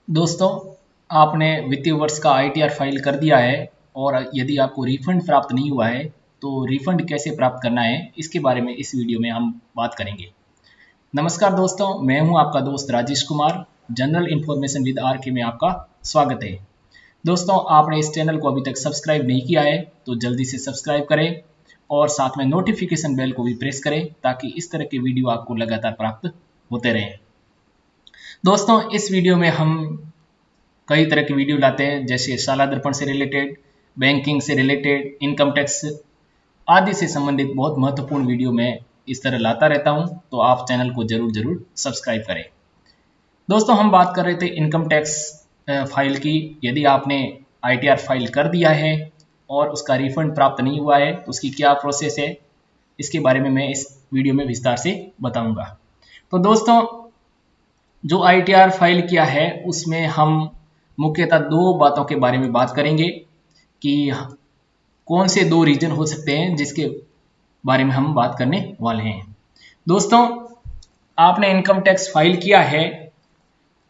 दोस्तों, आपने वित्तीय वर्ष का आईटीआर फाइल कर दिया है और यदि आपको रिफंड प्राप्त नहीं हुआ है तो रिफंड कैसे प्राप्त करना है इसके बारे में इस वीडियो में हम बात करेंगे। नमस्कार दोस्तों, मैं हूं आपका दोस्त Rajesh Kumar. General information with RK में आपका स्वागत है। दोस्तों, आपने इस चैनल को अभी तक सब्सक्राइब नहीं किया है तो जल्दी से सब्सक्राइब करें और साथ में नोटिफिकेशन बेल को भी प्रेस करें ताकि इस तरह के वीडियो आपको लगातार प्राप्त होते रहें। दोस्तों, इस वीडियो में हम कई तरह की वीडियो लाते हैं, जैसे शाला दर्पण से रिलेटेड, बैंकिंग से रिलेटेड, इनकम टैक्स आदि से संबंधित बहुत महत्वपूर्ण वीडियो मैं इस तरह लाता रहता हूं, तो आप चैनल को जरूर सब्सक्राइब करें। दोस्तों, हम बात कर रहे थे इनकम टैक्स फाइल की। यदि आपने आईटीआर फाइल कर दिया है और उसका रिफंड प्राप्त नहीं हुआ है तो उसकी क्या प्रोसेस है, इसके बारे में मैं इस वीडियो में विस्तार से बताऊंगा। तो दोस्तों, जो आईटीआर फाइल किया है उसमें हम मुख्यतः दो बातों के बारे में बात करेंगे कि कौन से दो रीजन हो सकते हैं जिसके बारे में हम बात करने वाले हैं। दोस्तों, आपने इनकम टैक्स फाइल किया है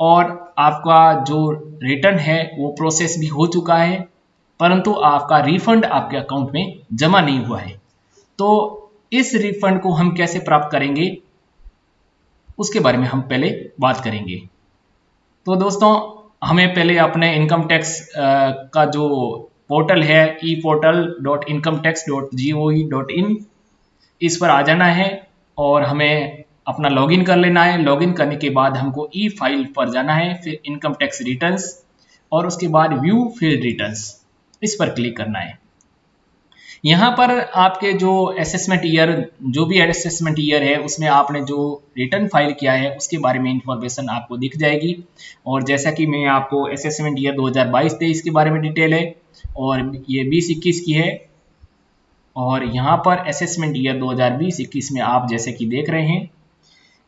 और आपका जो रिटर्न है वो प्रोसेस भी हो चुका है, परंतु आपका रिफंड आपके अकाउंट में जमा नहीं हुआ है। तो इस रिफंड को हम कैसे प्राप्त करेंगे उसके बारे में हम पहले बात करेंगे। तो दोस्तों, हमें पहले अपने इनकम टैक्स का जो पोर्टल है eportal.incometax.gov.in, इस पर आ जाना है और हमें अपना लॉगिन कर लेना है। लॉगिन करने के बाद हमको ई फाइल पर जाना है, फिर इनकम टैक्स रिटर्न्स और उसके बाद व्यू फील्ड रिटर्न्स, इस पर क्लिक करना है। यहाँ पर आपके जो असेसमेंट ईयर, जो भी असेसमेंट ईयर है उसमें आपने जो रिटर्न फाइल किया है उसके बारे में इंफॉर्मेशन आपको दिख जाएगी। और जैसा कि मैं आपको असेसमेंट ईयर 2022-23 के बारे में डिटेल है और ये 20-21 की है। और यहाँ पर असेसमेंट ईयर 2020-21 में आप जैसे कि देख रहे हैं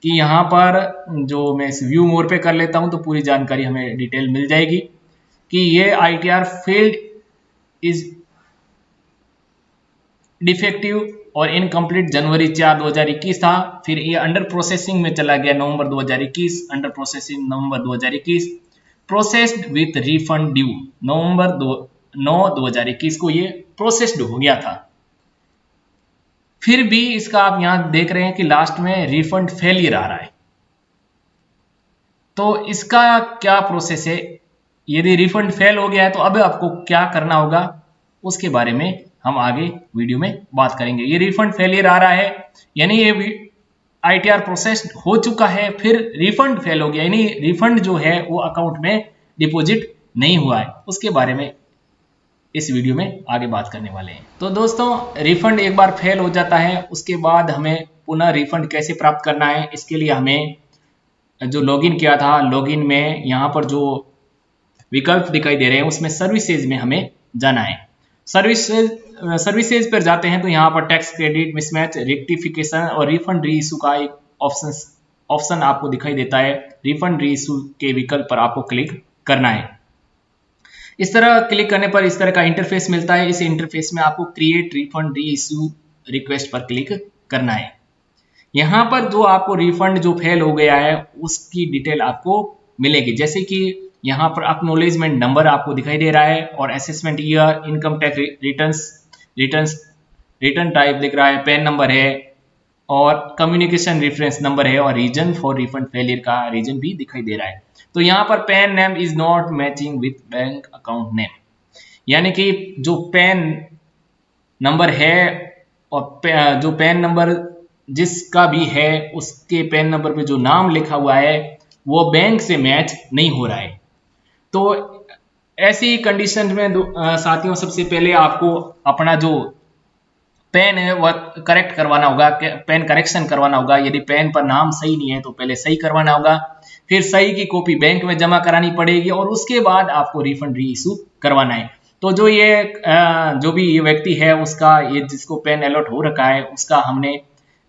कि यहाँ पर जो मैं इस व्यू मोर पे कर लेता हूँ तो पूरी जानकारी हमें डिटेल मिल जाएगी कि ये आईटीआर फील्ड इज डिफेक्टिव और इनकम्प्लीट जनवरी 4 2021 था। फिर ये अंडर प्रोसेसिंग में चला गया November 2021, under processing November 2021, processed with refund due November 9 2021 को ये प्रोसेस्ड हो गया था। फिर भी इसका आप यहां देख रहे हैं कि लास्ट में रिफंड फेलियर आ रहा है। तो इसका क्या प्रोसेस है, यदि रिफंड फेल हो गया है तो अब आपको क्या करना होगा उसके बारे में हम आगे वीडियो में बात करेंगे। ये रिफंड फेलियर आ रहा है यानी ये आईटीआर प्रोसेस हो चुका है, फिर रिफंड फेल हो गया यानी रिफंड जो है वो अकाउंट में डिपॉजिट नहीं हुआ है, उसके बारे में इस वीडियो में आगे बात करने वाले हैं। तो दोस्तों, रिफंड एक बार फेल हो जाता है उसके बाद हमें पुनः रिफंड कैसे प्राप्त करना है, इसके लिए हमें जो लॉगिन किया था, लॉगिन में यहाँ पर जो विकल्प दिखाई दे रहे हैं उसमें सर्विसेज में हमें जाना है। सर्विसेज पर जाते हैं तो यहाँ पर टैक्स क्रेडिट, मिसमैच, रेक्टिफिकेशन और रिफंड रीइशू का एक ऑप्शन आपको दिखाई देता है। रिफंड रीइशू के विकल्प पर आपको क्लिक करना है। इस तरह क्लिक करने पर इस तरह का इंटरफेस मिलता है। इस इंटरफेस में आपको क्रिएट रिफंड रीइशू रिक्वेस्ट पर क्लिक करना है। यहाँ पर जो आपको रिफंड जो फेल हो गया है उसकी डिटेल आपको मिलेगी, जैसे कि यहाँ पर एक्नॉलेजमेंट नंबर आपको दिखाई दे रहा है और assessment year, income tax return type दिख रहा है, पैन नंबर है और कम्युनिकेशन रेफरेंस नंबर है और रीजन फॉर रिफंड फेलियर का रीजन भी दिखाई दे रहा है। तो यहाँ पर pan name is not matching with bank account name, यानी कि जो पैन नंबर है और जो पैन नंबर जिसका भी है उसके पैन नंबर पे जो नाम लिखा हुआ है वो बैंक से मैच नहीं हो रहा है। तो ऐसी कंडीशन में साथियों, सबसे पहले आपको अपना जो पेन है वह करेक्ट करवाना होगा, पेन करेक्शन करवाना होगा। यदि पेन पर नाम सही नहीं है तो पहले सही करवाना होगा, फिर सही की कॉपी बैंक में जमा करानी पड़ेगी और उसके बाद आपको रिफंड री इशू करवाना है। तो जो जो भी ये व्यक्ति है उसका, ये जिसको पेन अलॉट हो रखा है उसका हमने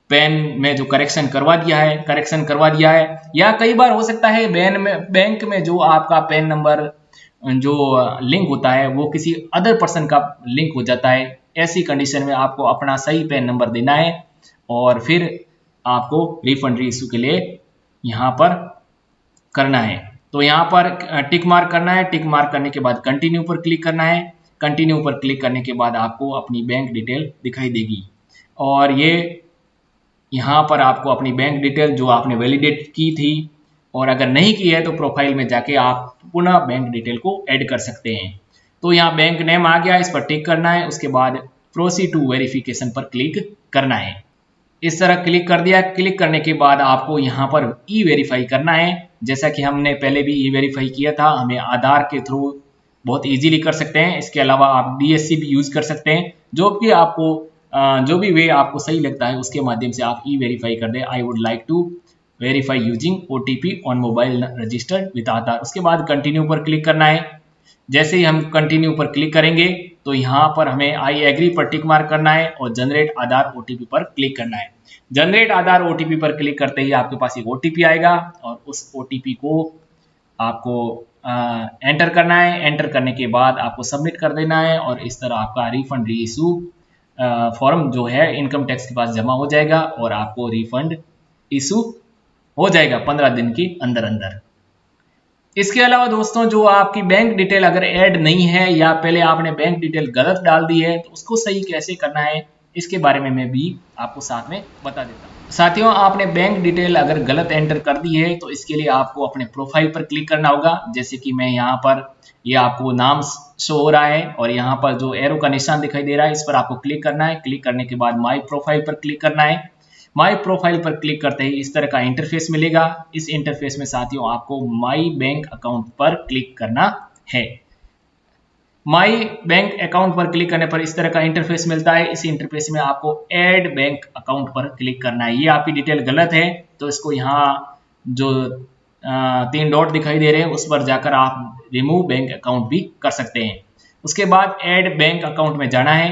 पेन में जो करेक्शन करवा दिया है, या कई बार हो सकता है बैंक में जो आपका पेन नंबर जो लिंक होता है वो किसी अदर पर्सन का लिंक हो जाता है। ऐसी कंडीशन में आपको अपना सही पैन नंबर देना है और फिर आपको रिफंड री इशू के लिए यहाँ पर करना है। तो यहाँ पर टिक मार्क करना है। टिक मार्क करने के बाद कंटिन्यू पर क्लिक करना है। कंटिन्यू पर क्लिक करने के बाद आपको अपनी बैंक डिटेल दिखाई देगी और ये यहाँ पर आपको अपनी बैंक डिटेल जो आपने वैलिडेट की थी, और अगर नहीं की है तो प्रोफाइल में जाके आप पुनः बैंक डिटेल को ऐड कर सकते हैं। तो यहाँ बैंक नेम आ गया, इस पर टिक करना है। उसके बाद प्रोसीड टू वेरिफिकेशन पर क्लिक करना है। इस तरह क्लिक कर दिया। क्लिक करने के बाद आपको यहाँ पर ई वेरीफाई करना है। जैसा कि हमने पहले भी ई वेरीफाई किया था, हमें आधार के थ्रू बहुत इजीली कर सकते हैं। इसके अलावा आप डीएससी भी यूज कर सकते हैं। जो भी वे आपको सही लगता है उसके माध्यम से आप ई वेरीफाई कर दें। I would like to verify using OTP on mobile registered with Aadhaar. उसके बाद कंटिन्यू पर क्लिक करना है। जैसे ही हम कंटिन्यू पर क्लिक करेंगे तो यहाँ पर हमें आई एग्री पर टिक मार्क करना है और जनरेट आधार OTP पर क्लिक करना है। जनरेट आधार OTP पर क्लिक करते ही आपके पास एक OTP आएगा और उस OTP को आपको एंटर करना है। एंटर करने के बाद आपको सबमिट कर देना है और इस तरह आपका रिफंड रीइशू फॉर्म जो है इनकम टैक्स के पास जमा हो जाएगा और आपको रिफंड इशू हो जाएगा 15 दिन के अंदर अंदर। इसके अलावा दोस्तों, जो आपकी बैंक डिटेल अगर ऐड नहीं है या पहले आपने बैंक डिटेल गलत डाल दी है तो उसको सही कैसे करना है, इसके बारे में मैं भी आपको साथ में बता देता हूँ। साथियों, आपने बैंक डिटेल अगर गलत एंटर कर दी है तो इसके लिए आपको अपने प्रोफाइल पर क्लिक करना होगा। जैसे कि मैं यहाँ पर ये आपको नाम शो हो रहा है और यहाँ पर जो एरो का निशान दिखाई दे रहा है इस पर आपको क्लिक करना है। क्लिक करने के बाद माई प्रोफाइल पर क्लिक करना है। माई प्रोफाइल पर क्लिक करते ही इस तरह का इंटरफेस मिलेगा। इस इंटरफेस में साथियों आपको माई बैंक अकाउंट पर क्लिक करना है। माई बैंक अकाउंट पर क्लिक करने पर इस तरह का इंटरफेस मिलता है। इस इंटरफेस में आपको ऐड बैंक अकाउंट पर क्लिक करना है। ये आपकी डिटेल गलत है तो इसको यहाँ जो 3 डॉट दिखाई दे रहे हैं उस पर जाकर आप रिमूव बैंक अकाउंट भी कर सकते हैं। उसके बाद ऐड बैंक अकाउंट में जाना है।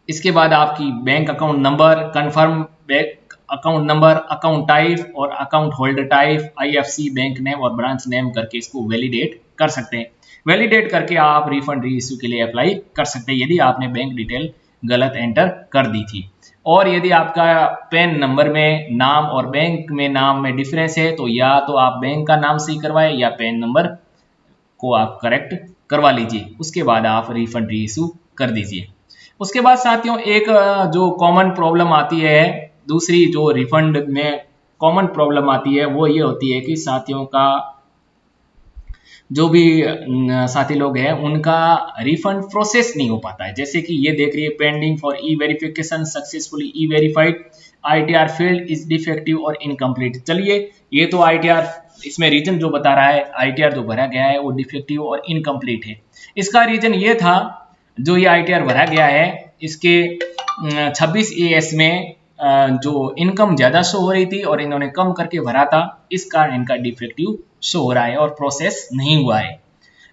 इसके बाद आपकी bank account number, confirm bank account number, account type और account holder type, IFC, bank name और ब्रांच नेम करके इसको वैलिडेट कर सकते हैं। वैलिडेट करके आप रिफंड रीइश्यू के लिए अप्लाई कर सकते हैं यदि आपने बैंक डिटेल गलत एंटर कर दी थी। और यदि आपका पैन नंबर में नाम और बैंक में नाम में डिफरेंस है तो या तो आप बैंक का नाम सही करवाएं या पैन नंबर को आप करेक्ट करवा लीजिए। उसके बाद आप रिफंड रीइश्यू कर दीजिए। उसके बाद साथियों, एक जो कॉमन प्रॉब्लम आती है, दूसरी जो रिफंड में कॉमन प्रॉब्लम आती है वो ये होती है कि साथियों का जो भी साथी लोग हैं उनका रिफंड प्रोसेस नहीं हो पाता है। जैसे कि ये देख रही है, pending for E verification, successfully e verified, ITR failed, is defective और इनकम्प्लीट। चलिए, ये तो ITR इसमें रीजन जो बता रहा है, ITR जो भरा गया है वो डिफेक्टिव और इनकम्प्लीट है। इसका रीजन ये था, जो ये ITR भरा गया है इसके 26 AS में जो इनकम ज़्यादा शो हो रही थी और इन्होंने कम करके भरा था, इस कारण इनका डिफेक्टिव शो हो रहा है और प्रोसेस नहीं हुआ है।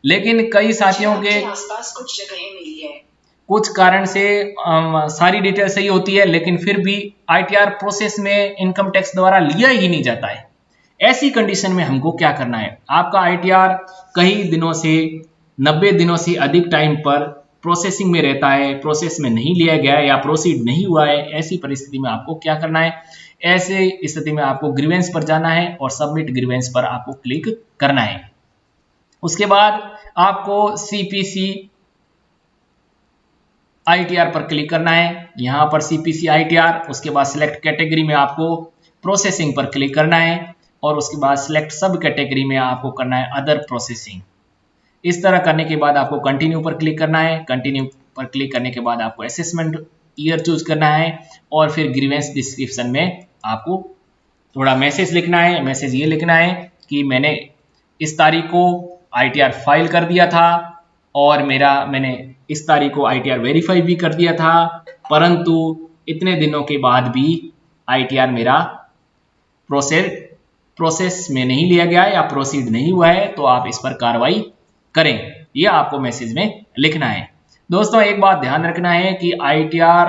लेकिन कई साथियों के आसपास कुछ जगहें मिली है, कुछ कारण से सारी डिटेल सही होती है लेकिन फिर भी ITR प्रोसेस में इनकम टैक्स द्वारा लिया ही नहीं जाता है। ऐसी कंडीशन में हमको क्या करना है, आपका ITR कई दिनों से 90 दिनों से अधिक टाइम पर प्रोसेसिंग में रहता है, प्रोसेस में नहीं लिया गया है या प्रोसीड नहीं हुआ है। ऐसी परिस्थिति में आपको क्या करना है, ऐसे स्थिति में आपको ग्रीवेंस पर जाना है और सबमिट ग्रीवेंस पर आपको क्लिक करना है। उसके बाद आपको CPC ITR पर क्लिक करना है। यहाँ पर CPC ITR, उसके बाद सिलेक्ट कैटेगरी में आपको प्रोसेसिंग पर क्लिक करना है और उसके बाद सिलेक्ट सब कैटेगरी में आपको करना है अदर प्रोसेसिंग। इस तरह करने के बाद आपको कंटिन्यू पर क्लिक करना है। कंटिन्यू पर क्लिक करने के बाद आपको असेसमेंट ईयर चूज करना है और फिर ग्रीवेंस डिस्क्रिप्शन में आपको थोड़ा मैसेज लिखना है। मैसेज ये लिखना है कि मैंने इस तारीख को ITR फाइल कर दिया था और मैंने इस तारीख को ITR वेरीफाई भी कर दिया था, परंतु इतने दिनों के बाद भी ITR मेरा प्रोसेस में नहीं लिया गया या प्रोसीड नहीं हुआ है, तो आप इस पर कार्रवाई करें। ये आपको मैसेज में लिखना है। दोस्तों, एक बात ध्यान रखना है कि ITR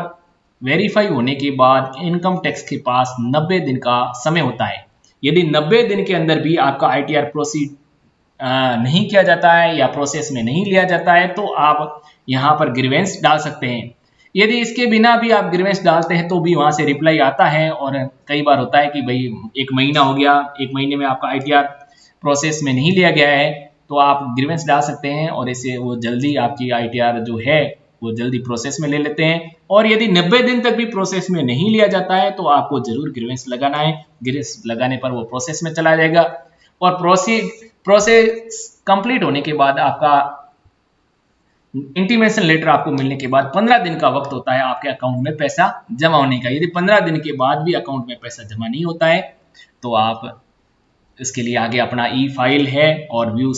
वेरीफाई होने के बाद इनकम टैक्स के पास 90 दिन का समय होता है। यदि 90 दिन के अंदर भी आपका ITR प्रोसीड नहीं किया जाता है या प्रोसेस में नहीं लिया जाता है तो आप यहाँ पर ग्रीवेंस डाल सकते हैं। यदि इसके बिना भी आप ग्रीवेंस डालते हैं तो भी वहां से रिप्लाई आता है, और कई बार होता है कि भाई 1 महीना हो गया, 1 महीने में आपका ITR प्रोसेस में नहीं लिया गया है, तो आप ग्रीवेंस डाल सकते हैं और इससे वो जल्दी आपकी ITR जो है वो जल्दी प्रोसेस में ले लेते हैं। और यदि 90 दिन तक भी प्रोसेस में नहीं लिया जाता है तो आपको जरूर ग्रीवेंस लगाना है। ग्रीवेंस लगाने पर वो प्रोसेस में चला जाएगा, और प्रोसेस कंप्लीट होने के बाद आपका इंटीमेशन लेटर आपको मिलने के बाद 15 दिन का वक्त होता है आपके अकाउंट में पैसा जमा होने का। यदि 15 दिन के बाद भी अकाउंट में पैसा जमा नहीं होता है तो आप इसके लिए आगे अपना ई फाइल है और व्यू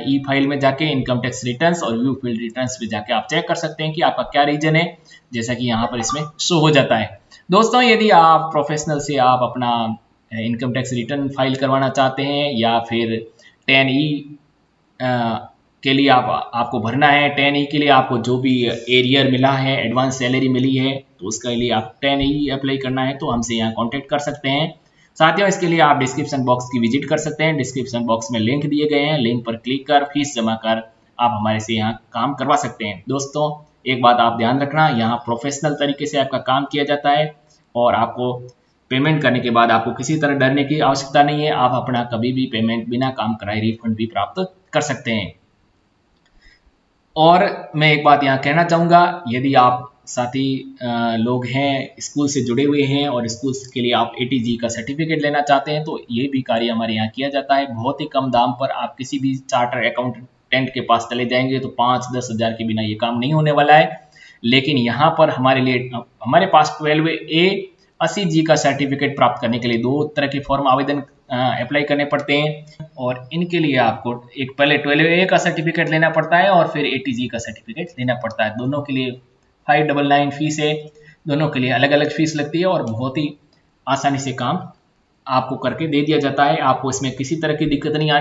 ई फाइल में जाके इनकम टैक्स रिटर्न्स और व्यू फील्ड रिटर्न्स पे जाके आप चेक कर सकते हैं कि आपका क्या रीजन है, जैसा कि यहाँ पर इसमें शो हो जाता है। दोस्तों, यदि आप प्रोफेशनल से आप अपना इनकम टैक्स रिटर्न फाइल करवाना चाहते हैं या फिर 10E के लिए आपको भरना है, 10E के लिए आपको जो भी एरियर मिला है, एडवांस सैलरी मिली है, तो उसके लिए आप 10E अप्लाई करना है तो हमसे यहाँ कॉन्टेक्ट कर सकते हैं। साथियों, इसके लिए आप डिस्क्रिप्शन बॉक्स की विजिट कर सकते हैं। डिस्क्रिप्शन बॉक्स में लिंक दिए गए हैं, लिंक पर क्लिक कर फीस जमा कर आप हमारे से यहाँ काम करवा सकते हैं। दोस्तों, एक बात आप ध्यान रखना, यहाँ प्रोफेशनल तरीके से आपका काम किया जाता है और आपको पेमेंट करने के बाद आपको किसी तरह डरने की आवश्यकता नहीं है। आप अपना कभी भी पेमेंट बिना काम कराए रिफंड भी प्राप्त कर सकते हैं। और मैं एक बात यहाँ कहना चाहूँगा, यदि आप साथी लोग हैं, स्कूल से जुड़े हुए हैं और स्कूल के लिए आप ATG का सर्टिफिकेट लेना चाहते हैं तो ये भी कार्य हमारे यहाँ किया जाता है। बहुत ही कम दाम पर आप किसी भी चार्टर अकाउंटेंट के पास चले जाएंगे तो 5-10 हज़ार के बिना ये काम नहीं होने वाला है। लेकिन यहाँ पर हमारे पास 12A 80G का सर्टिफिकेट प्राप्त करने के लिए 2 तरह के फॉर्म आवेदन अप्लाई करने पड़ते हैं, और इनके लिए आपको एक पहले 12A का सर्टिफिकेट लेना पड़ता है और फिर ATG का सर्टिफिकेट लेना पड़ता है। दोनों के लिए 599 फीस है, दोनों के लिए अलग अलग फीस लगती है और बहुत ही आसानी से काम आपको करके दे दिया जाता है। आपको इसमें किसी तरह की दिक्कत नहीं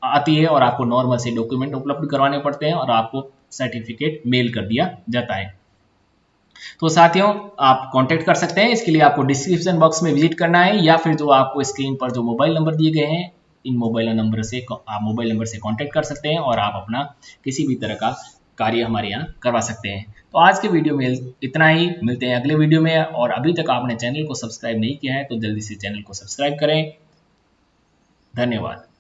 आती है और आपको नॉर्मल से डॉक्यूमेंट उपलब्ध करवाने पड़ते हैं और आपको सर्टिफिकेट मेल कर दिया जाता है। तो साथियों, आप कांटेक्ट कर सकते हैं। इसके लिए आपको डिस्क्रिप्शन बॉक्स में विजिट करना है या फिर जो आपको स्क्रीन पर जो मोबाइल नंबर दिए गए हैं, इन मोबाइल नंबर से कांटेक्ट कर सकते हैं और आप अपना किसी भी तरह का कार्य हमारे यहाँ करवा सकते हैं। तो आज के वीडियो में इतना ही, मिलते हैं अगले वीडियो में। और अभी तक आपने चैनल को सब्सक्राइब नहीं किया है तो जल्दी से चैनल को सब्सक्राइब करें। धन्यवाद।